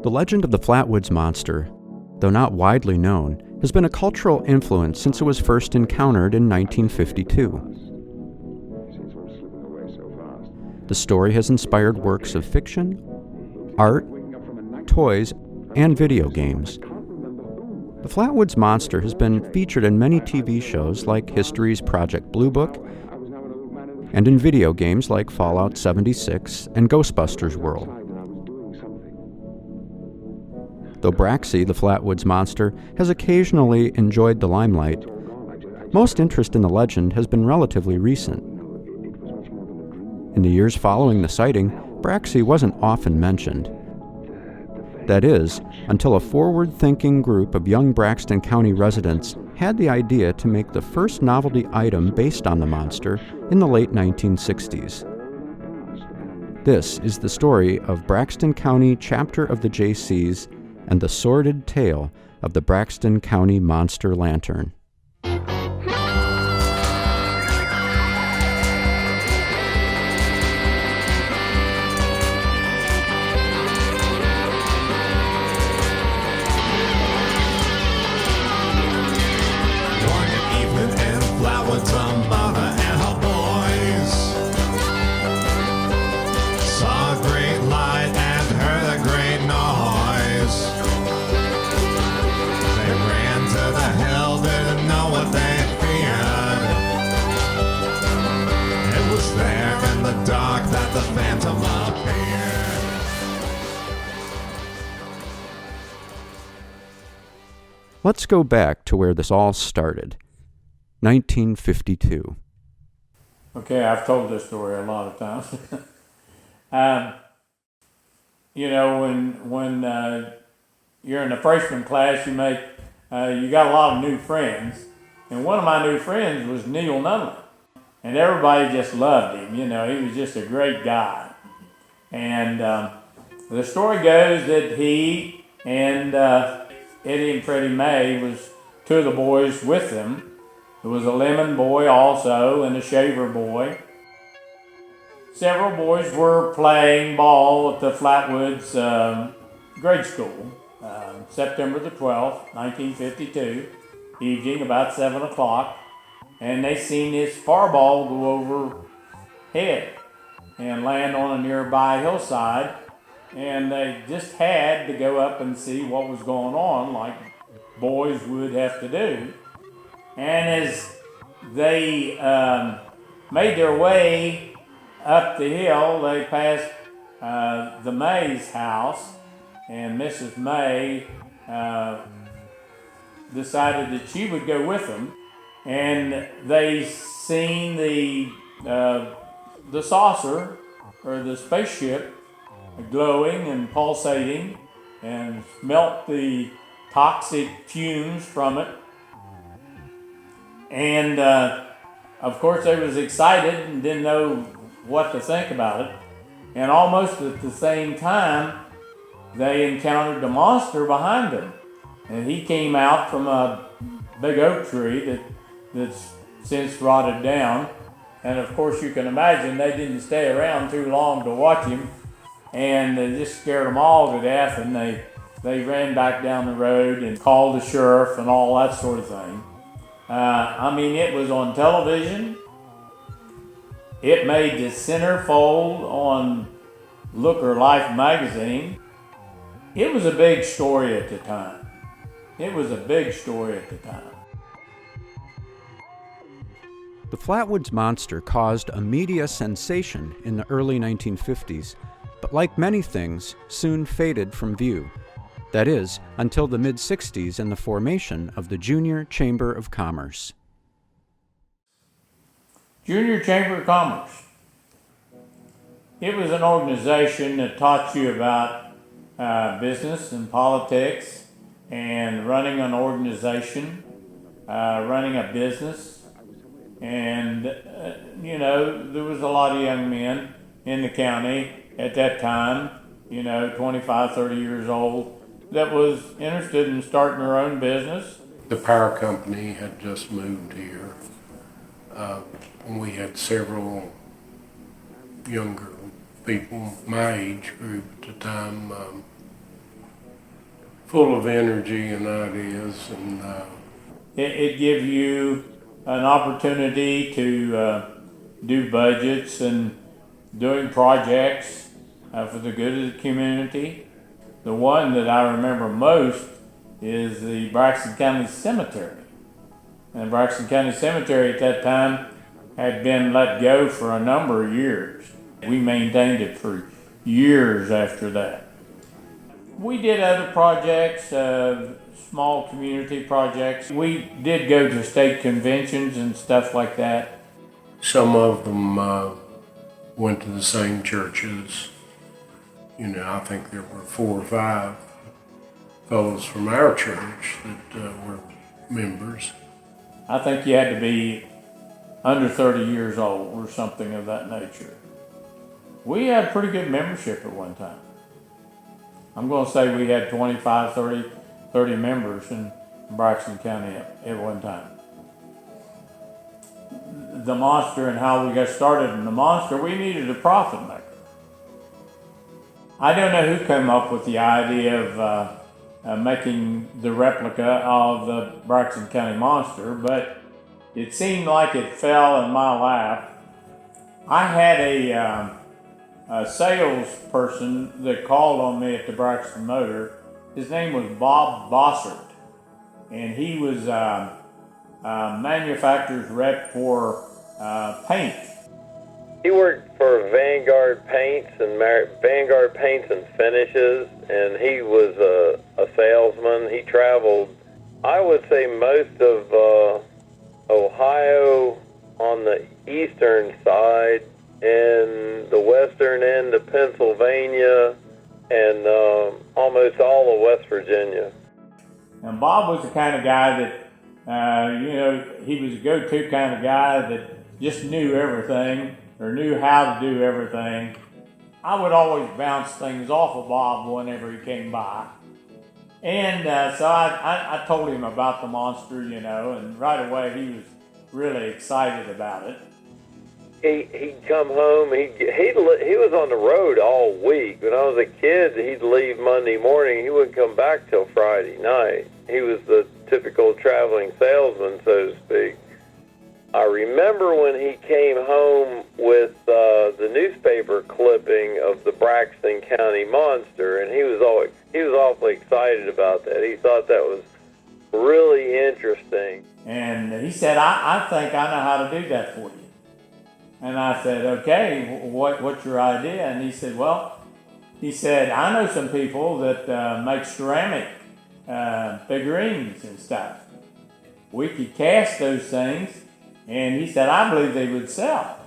The legend of the Flatwoods Monster, though not widely known, has been a cultural influence since it was first encountered in 1952. The story has inspired works of fiction, art, toys, and video games. The Flatwoods Monster has been featured in many TV shows like history's Project Blue Book and in video games like Fallout 76 and Ghostbusters World. Though Braxy, the Flatwoods Monster, has occasionally enjoyed the limelight, most interest in the legend has been relatively recent. In the years following the sighting, Braxy wasn't often mentioned. That is, until a forward-thinking group of young Braxton County residents had the idea to make the first novelty item based on the monster in the late 1960s. This is the story of Braxton County Chapter of the Jaycees and the sordid tale of the Braxton County Monster Lantern. Let's go back to where this all started, 1952. Okay, I've told this story a lot of times. When you're in the freshman class, you got a lot of new friends, and one of my new friends was Neil Nunley, and everybody just loved him. He was just a great guy. And the story goes that he and Eddie and Freddie May was two of the boys with them. There was a Lemon boy also and a Shaver boy. Several boys were playing ball at the Flatwoods grade school, September the 12th, 1952, evening about 7 o'clock, and they seen this fireball go overhead and land on a nearby hillside. And they just had to go up and see what was going on, like boys would have to do. And as they made their way up the hill, they passed the May's house, and Mrs. May decided that she would go with them. And they seen the saucer, or the spaceship, glowing and pulsating, and smelt the toxic fumes from it. And of course they was excited and didn't know what to think about it. And almost at the same time, they encountered the monster behind them. And he came out from a big oak tree that's since rotted down. And of course you can imagine they didn't stay around too long to watch him. And they just scared them all to death, and they ran back down the road and called the sheriff and all that sort of thing. It was on television. It made the centerfold on Looker Life magazine. It was a big story at the time. The Flatwoods Monster caused a media sensation in the early 1950s, but like many things, soon faded from view. That is, until the mid-60s and the formation of the Junior Chamber of Commerce. Junior Chamber of Commerce. It was an organization that taught you about business and politics and running an organization, running a business. And, there was a lot of young men in the county at that time, 25, 30 years old, that was interested in starting their own business. The power company had just moved here. We had several younger people, my age group at the time, full of energy and ideas, and It gives you an opportunity to do budgets and doing projects for the good of the community. The one that I remember most is the Braxton County Cemetery. And the Braxton County Cemetery at that time had been let go for a number of years. We maintained it for years after that. We did other projects, small community projects. We did go to state conventions and stuff like that. some of them went to the same churches. You know, I think there were 4 or 5 fellows from our church that were members. I think you had to be under 30 years old or something of that nature. We had pretty good membership at one time. I'm going to say we had 25, 30 members in Braxton County at one time. The Monster and how we got started in the Monster, we needed a profit maker. I don't know who came up with the idea of making the replica of the Braxton County Monster, but it seemed like it fell in my lap. I had a salesperson that called on me at the Braxton Motor. His name was Bob Bossert, and he was a manufacturer's rep for paint. He worked for Vanguard Paints and Vanguard Paints and Finishes, and he was a salesman. He traveled, I would say, most of Ohio on the eastern side and the western end of Pennsylvania and almost all of West Virginia. And Bob was the kind of guy that, he was a go-to kind of guy that just knew everything or knew how to do everything. I would always bounce things off of Bob whenever he came by. And so I told him about the Monster, and right away he was really excited about it. He'd come home, he was on the road all week. When I was a kid, he'd leave Monday morning, he wouldn't come back till Friday night. He was the typical traveling salesman, so to speak. I remember when he came home with the newspaper clipping of the Braxton County Monster, and he was awfully excited about that. He thought that was really interesting. And he said, I think I know how to do that for you. And I said, okay, what's your idea? And he said, I know some people that make ceramic figurines and stuff. We could cast those things, and he said, I believe they would sell.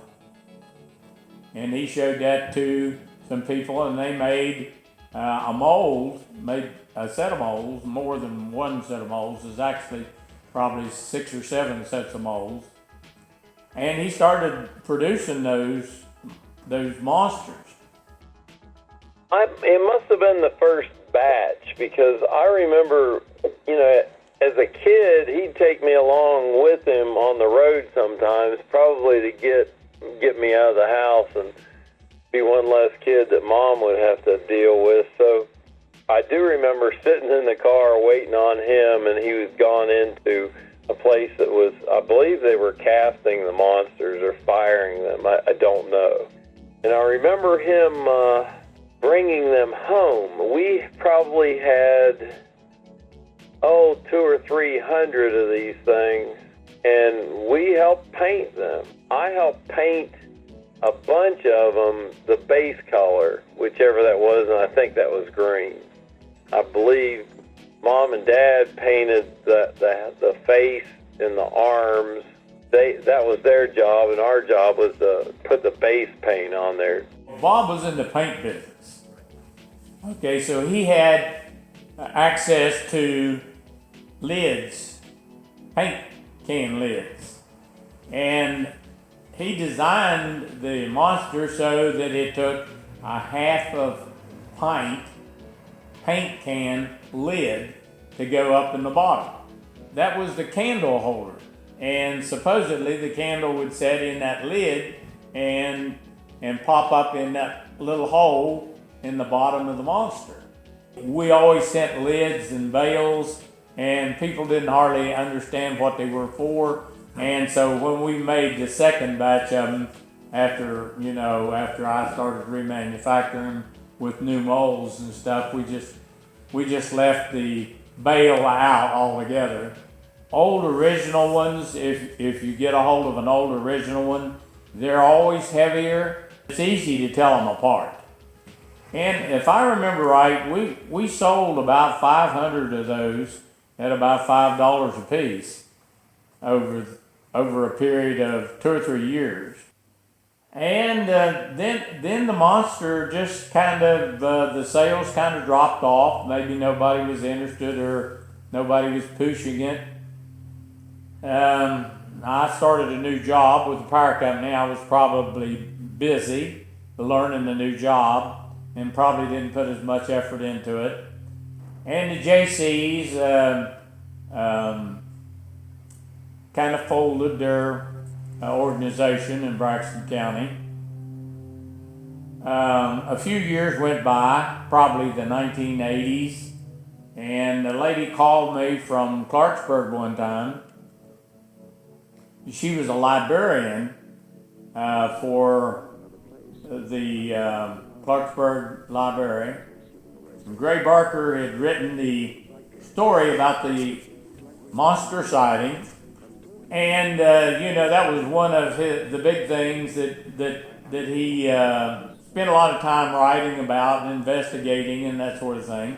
And he showed that to some people, and they made made a set of molds. More than one set of molds. There's actually probably 6 or 7 sets of molds. And he started producing those monsters. It must have been the first batch, because I remember, as a kid, he'd take me along with him on the road sometimes, probably to get me out of the house and be one less kid that Mom would have to deal with. So I do remember sitting in the car waiting on him, and he was gone into a place that was, I believe they were casting the monsters or firing them. I don't know. And I remember him bringing them home. We probably had 200 or 300 of these things, and we helped paint them. I helped paint a bunch of them the base color, whichever that was, and I think that was green. I believe Mom and Dad painted the face and the arms. That was their job, and our job was to put the base paint on there. Bob was in the paint business. Okay, so he had access to lids, paint can lids. And he designed the Monster so that it took a half of pint paint can lid to go up in the bottom. That was the candle holder. And supposedly the candle would set in that lid and pop up in that little hole in the bottom of the Monster. We always sent lids and bales, and people didn't hardly understand what they were for. And so when we made the second batch of them, after I started remanufacturing with new molds and stuff, we just left the bale out altogether. Old original ones, if you get a hold of an old original one, they're always heavier. It's easy to tell them apart. And if I remember right, we sold about 500 of those at about $5 a piece over a period of 2 or 3 years. And then the Monster just kind of, the sales kind of dropped off. Maybe nobody was interested or nobody was pushing it. I started a new job with the power company. I was probably busy learning the new job and probably didn't put as much effort into it. And the Jaycees kind of folded their organization in Braxton County. A few years went by, probably the 1980s, and a lady called me from Clarksburg one time. She was a librarian for the Clarksburg Library. Gray Barker had written the story about the monster sighting, and that was one of the big things that he spent a lot of time writing about and investigating and that sort of thing.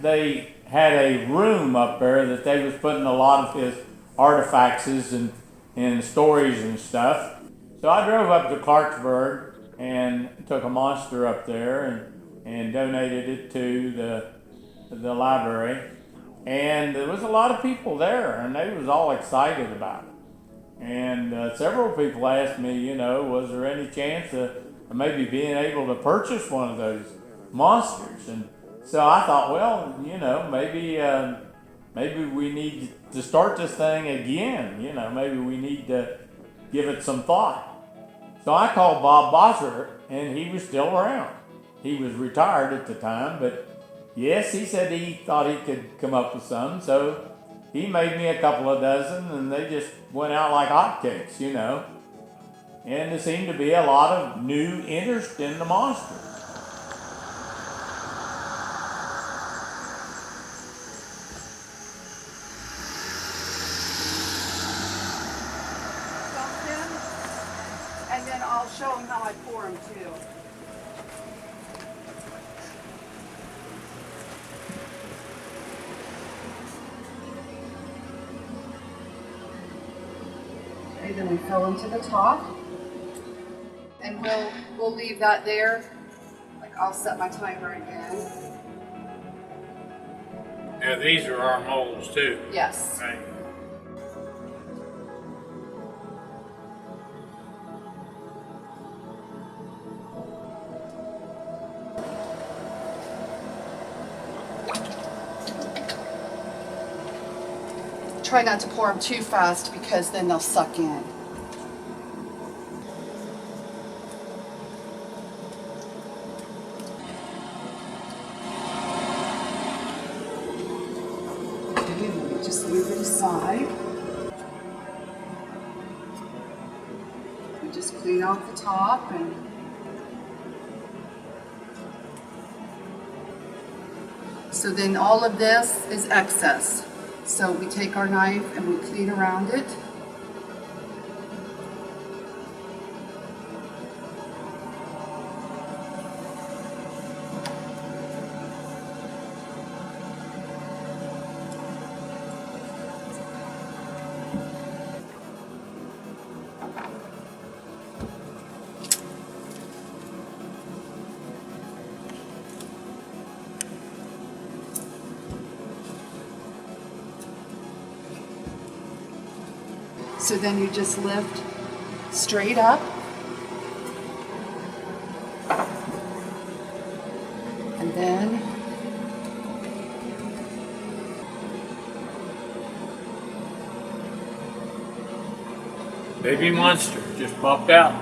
They had a room up there that they was putting a lot of his artifacts and stories and stuff. So I drove up to Clarksburg and took a monster up there and donated it to the library. And there was a lot of people there, and they was all excited about it. And several people asked me, was there any chance of maybe being able to purchase one of those monsters? And so I thought, well, maybe we need to start this thing again. Maybe we need to give it some thought. So I called Bob Bosser, and he was still around. He was retired at the time, but yes, he said he thought he could come up with some. So he made me a couple of dozen, and they just went out like hotcakes, And there seemed to be a lot of new interest in the monster. And then I'll show them how I pour them too. Okay, then we fill them to the top. And we'll leave that there. Like I'll set my timer again. Now these are our molds too. Yes. Right. Try not to pour them too fast because then they'll suck in. Okay, just leave it aside. We just clean off the top and so then all of this is excess. So we take our knife and we clean around it. So then you just lift straight up. And then Baby monster just popped out.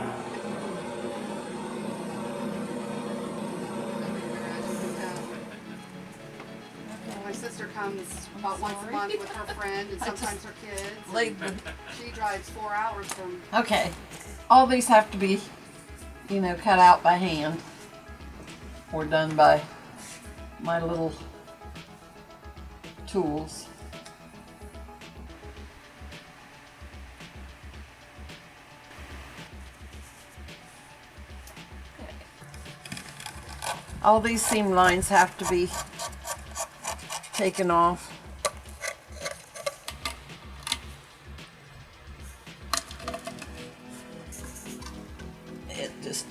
sister comes about once a month with her friend and sometimes her kids. And she drives 4 hours from. Okay. All these have to be, cut out by hand or done by my little tools. All these seam lines have to be taken off. It just...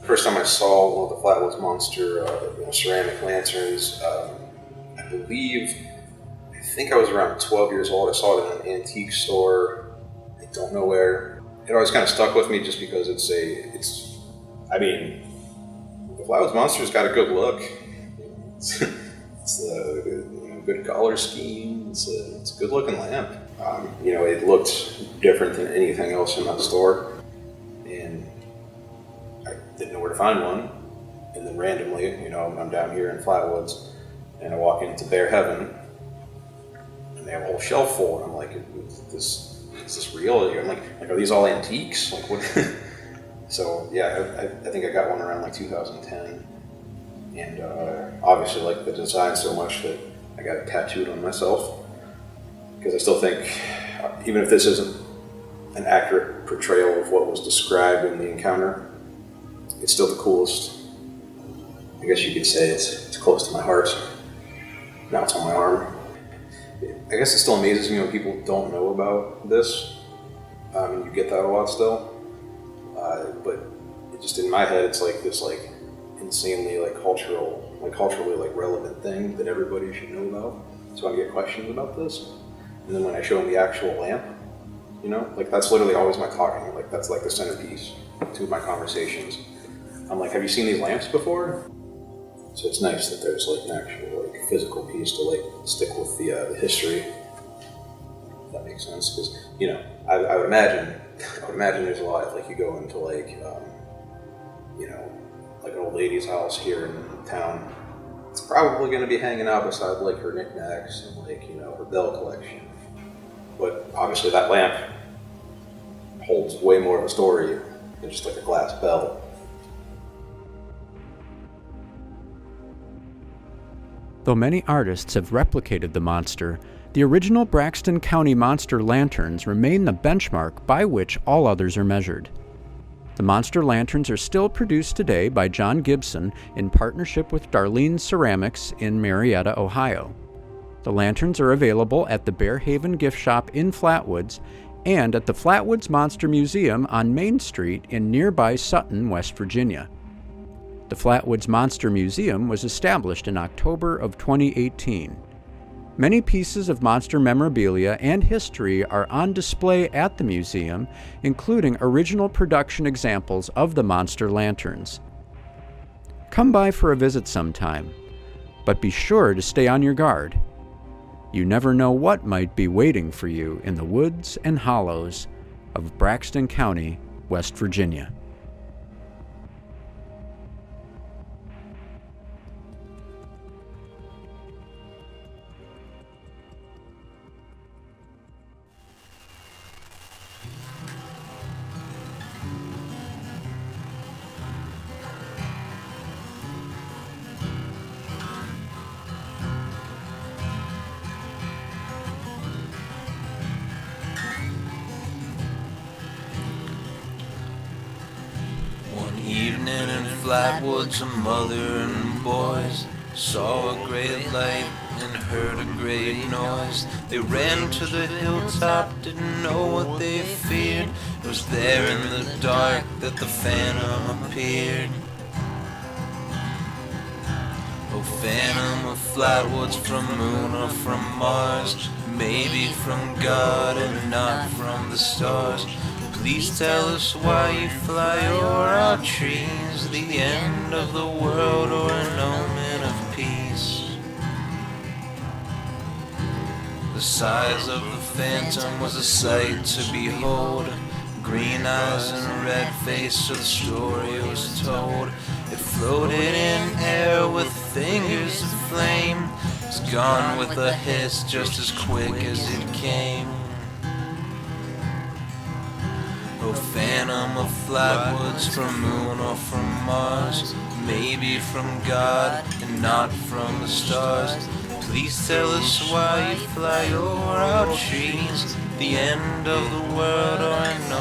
First time I saw one of the Flatwoods Monster ceramic lanterns, I think I was around 12 years old. I saw it in an antique store. I don't know where. It always kind of stuck with me just because the Flatwoods Monster's got a good look. It's a good color scheme. It's a good looking lamp. It looked different than anything else in that store. And I didn't know where to find one, and then randomly, I'm down here in Flatwoods, and I walk into Bear Heaven, and they have a whole shelf full, and I'm like, is this real? I'm like, are these all antiques? Like, what? So yeah, I think I got one around like 2010, and obviously like the design so much that I got it tattooed on myself, because I still think, even if this isn't an accurate portrayal of what was described in the encounter, it's still the coolest. I guess you could say it's close to my heart. Now it's on my arm. I guess it still amazes me when people don't know about this. You get that a lot still. But it just, in my head, it's like this insanely culturally relevant thing that everybody should know about. So I get questions about this. And then when I show them the actual lamp, that's literally always my talking. Like, that's like the centerpiece to my conversations. I'm like, have you seen these lamps before? So it's nice that there's like an actual physical piece to stick with the history. If that makes sense, because I would imagine there's a lot of you go into like an old lady's house here in town. It's probably going to be hanging out beside her knickknacks and her bell collection. But obviously that lamp holds way more of a story than just a glass bell. Though many artists have replicated the monster, the original Braxton County Monster Lanterns remain the benchmark by which all others are measured. The Monster Lanterns are still produced today by John Gibson in partnership with Darlene Ceramics in Marietta, Ohio. The lanterns are available at the Bear Haven gift shop in Flatwoods and at the Flatwoods Monster Museum on Main Street in nearby Sutton, West Virginia. The Flatwoods Monster Museum was established in October of 2018. Many pieces of monster memorabilia and history are on display at the museum, including original production examples of the monster lanterns. Come by for a visit sometime, but be sure to stay on your guard. You never know what might be waiting for you in the woods and hollows of Braxton County, West Virginia. Evening in Flatwoods, a mother and boys saw a great light and heard a great noise. They ran to the hilltop, didn't know what they feared. It was there in the dark that the phantom appeared. Oh, phantom of Flatwoods, from moon or from Mars, maybe from God and not from the stars. Please tell us why you fly o'er our trees, the end of the world or an omen of peace. The size of the phantom was a sight to behold. Green eyes and red face, so the story was told. It floated in air with fingers of flame. It's gone with a hiss just as quick as it came. Oh, phantom of Flatwoods, from moon or from Mars, maybe from God and not from the stars. Please tell us why you fly o'er our trees, the end of the world or an